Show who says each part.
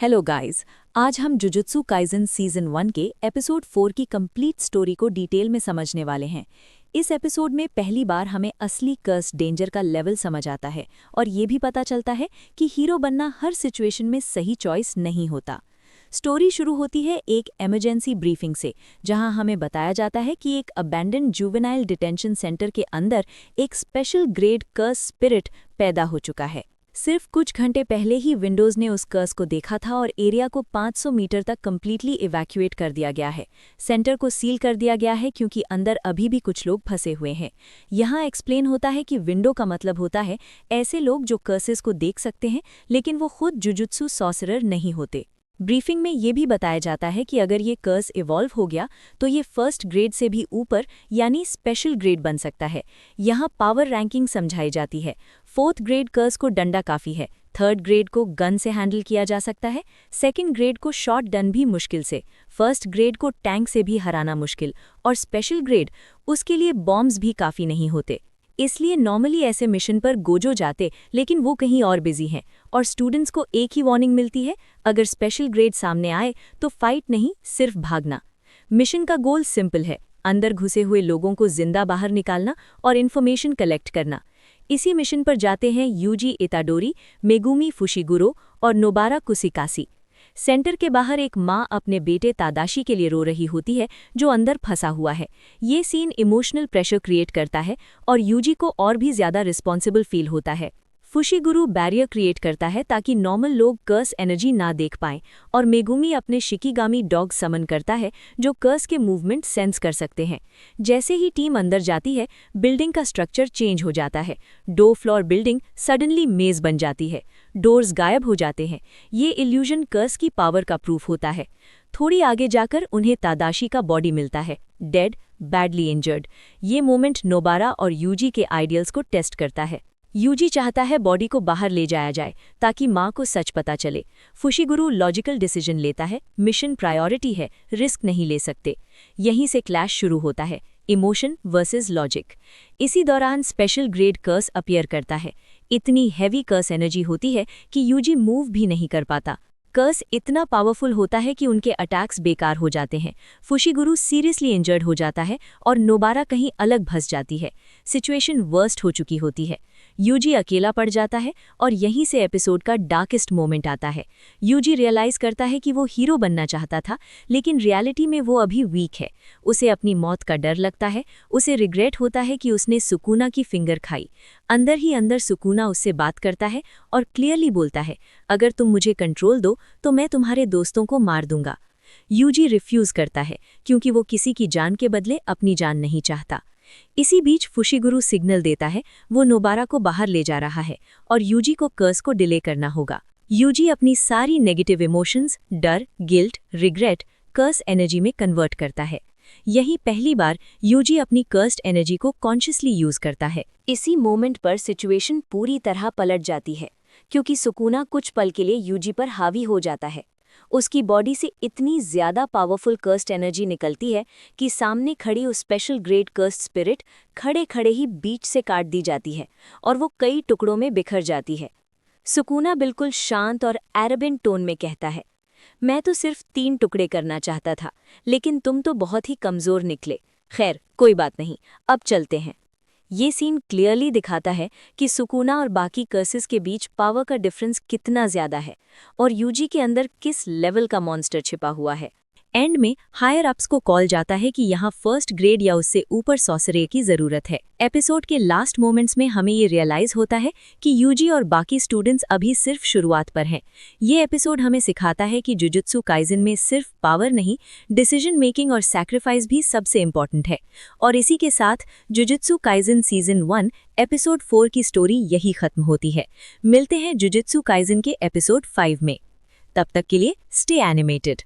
Speaker 1: Hello guys, आज हम Jujutsu Kaisen season 1 के एपिसोड 4 की कंप्लीट स्टोरी को डिटेल में समझने वाले हैं। इस एपिसोड में पहली बार हमें असली कर्स डेंजर का लेवल समझ आता है और ये भी पता चलता है कि हीरो बनना हर सिचुएशन में सही चॉइस नहीं होता। स्टोरी शुरू होती है एक इमरजेंसी ब्रीफिंग से, जहां हमें बताया जाता है कि एक अबैंडन्ड जुवेनाइल डिटेंशन सेंटर के अंदर एक स्पेशल ग्रेड कर्स स्पिरिट पैदा हो चुका है। सिर्फ कुछ घंटे पहले ही विंडोज़ ने उस कर्स को देखा था और एरिया को 500 मीटर तक कंप्लीटली इवैक्यूएट कर दिया गया है। सेंटर को सील कर दिया गया है क्योंकि अंदर अभी भी कुछ लोग फंसे हुए हैं। यहाँ एक्सप्लेन होता है कि विंडो का मतलब होता है ऐसे लोग जो कर्सेस को देख सकते हैं लेकिन वो खुद जुजुत्सु सॉर्सरर नहीं होते। ब्रीफिंग में ये भी बताया जाता है कि अगर ये कर्स इवॉल्व हो गया तो ये फर्स्ट ग्रेड से भी ऊपर यानी स्पेशल ग्रेड बन सकता है। यहाँ पावर रैंकिंग समझाई जाती है। फोर्थ ग्रेड कर्स को डंडा काफ़ी है, थर्ड ग्रेड को गन से हैंडल किया जा सकता है, सेकंड ग्रेड को शॉट डन भी मुश्किल से, फर्स्ट ग्रेड को टैंक से भी हराना मुश्किल, और स्पेशल ग्रेड उसके लिए बॉम्ब्स भी काफ़ी नहीं होते। इसलिए नॉर्मली ऐसे मिशन पर गोजो जाते, लेकिन वो कहीं और बिजी हैं और स्टूडेंट्स को एक ही वार्निंग मिलती है, अगर स्पेशल ग्रेड सामने आए तो फाइट नहीं, सिर्फ भागना। मिशन का गोल सिंपल है, अंदर घुसे हुए लोगों को जिंदा बाहर निकालना और इन्फॉर्मेशन कलेक्ट करना। इसी मिशन पर जाते हैं यूजी इताडोरी, मेगुमी फुशिगुरो और नोबारा कुसिकासी। सेंटर के बाहर एक माँ अपने बेटे तादाशी के लिए रो रही होती है जो अंदर फंसा हुआ है। ये सीन इमोशनल प्रेशर क्रिएट करता है और यूजी को और भी ज्यादा रिस्पॉन्सिबल फील होता है। फुशिगुरु बैरियर क्रिएट करता है ताकि नॉर्मल लोग कर्स एनर्जी ना देख पाएं, और मेगुमी अपने शिकिगामी डॉग समन करता है जो कर्स के मूवमेंट सेंस कर सकते हैं। जैसे ही टीम अंदर जाती है, बिल्डिंग का स्ट्रक्चर चेंज हो जाता है। 2 फ्लोर बिल्डिंग सडनली मेज बन जाती है, डोर्स गायब हो जाते हैं। ये इल्यूजन कर्स की पावर का प्रूफ होता है। थोड़ी आगे जाकर उन्हें तादाशी का बॉडी मिलता है, डेड, बैडली इंजर्ड। ये मोमेंट नोबारा और यूजी के आइडियल्स को टेस्ट करता है। यूजी चाहता है बॉडी को बाहर ले जाया जाए ताकि माँ को सच पता चले। फुशिगुरु लॉजिकल डिसीजन लेता है, मिशन प्रायोरिटी है, रिस्क नहीं ले सकते। यहीं से क्लैश शुरू होता है, इमोशन वर्सेस लॉजिक। इसी दौरान स्पेशल ग्रेड कर्स अपीयर करता है। इतनी हैवी कर्स एनर्जी होती है कि यूजी मूव भी नहीं कर पाता। कर्स इतना पावरफुल होता है कि उनके अटैक्स बेकार हो जाते हैं। फुशिगुरु सीरियसली इंजर्ड हो जाता है और नोबारा कहीं अलग फंस जाती है। सिचुएशन वर्स्ट हो चुकी होती है। यूजी अकेला पड़ जाता है और यहीं से एपिसोड का डार्केस्ट मोमेंट आता है। यूजी रियलाइज करता है कि वो हीरो बनना चाहता था, लेकिन रियलिटी में वो अभी वीक है। उसे अपनी मौत का डर लगता है। उसे रिग्रेट होता है कि उसने सुकूना की फिंगर खाई। अंदर ही अंदर सुकूना उससे बात करता है और क्लियरली बोलता है, अगर तुम मुझे कंट्रोल दो तो मैं तुम्हारे दोस्तों को मार दूंगा। यूजी रिफ्यूज करता है क्योंकि वो किसी की जान के बदले अपनी जान नहीं चाहता। इसी बीच फुशिगुरु सिग्नल देता है वो नोबारा को बाहर ले जा रहा है और यूजी को कर्स को डिले करना होगा। यूजी अपनी सारी नेगेटिव इमोशंस, डर, गिल्ट, रिग्रेट कर्स एनर्जी में कन्वर्ट करता है। यही पहली बार यूजी अपनी कर्स्ड एनर्जी को कॉन्शियसली यूज करता है। इसी मोमेंट पर सिचुएशन पूरी तरह पलट जाती है क्योंकि सुकूना कुछ पल के लिए यूजी पर हावी हो जाता है। उसकी बॉडी से इतनी ज्यादा पावरफुल कर्स्ड एनर्जी निकलती है कि सामने खड़ी उस स्पेशल ग्रेड कर्स्ड स्पिरिट खड़े खड़े ही बीच से काट दी जाती है और वो कई टुकड़ों में बिखर जाती है। सुकूना बिल्कुल शांत और एरोगेंट टोन में कहता है, मैं तो सिर्फ 3 टुकड़े करना चाहता था, लेकिन तुम तो बहुत ही कमजोर निकले। खैर कोई बात नहीं, अब चलते हैं। ये सीन क्लियरली दिखाता है कि सुकूना और बाकी कर्सेस के बीच पावर का डिफरेंस कितना ज्यादा है और यूजी के अंदर किस लेवल का मॉन्स्टर छिपा हुआ है। एंड में हायर अप्स को कॉल जाता है कि यहाँ फर्स्ट ग्रेड या उससे ऊपर सॉर्सरर की जरूरत है। एपिसोड के लास्ट मोमेंट्स में हमें ये रियलाइज होता है कि यूजी और बाकी स्टूडेंट्स अभी सिर्फ शुरुआत पर हैं। ये एपिसोड हमें सिखाता है कि जुजुत्सु काइजन में सिर्फ पावर नहीं, डिसीजन मेकिंग और सैक्रिफाइस भी सबसे इम्पोर्टेंट है। और इसी के साथ जुजुत्सु काइजन सीजन 1 एपिसोड 4 की स्टोरी यही खत्म होती है। मिलते हैं जुजुत्सु काइजन के एपिसोड 5 में। तब तक के लिए स्टे एनिमेटेड।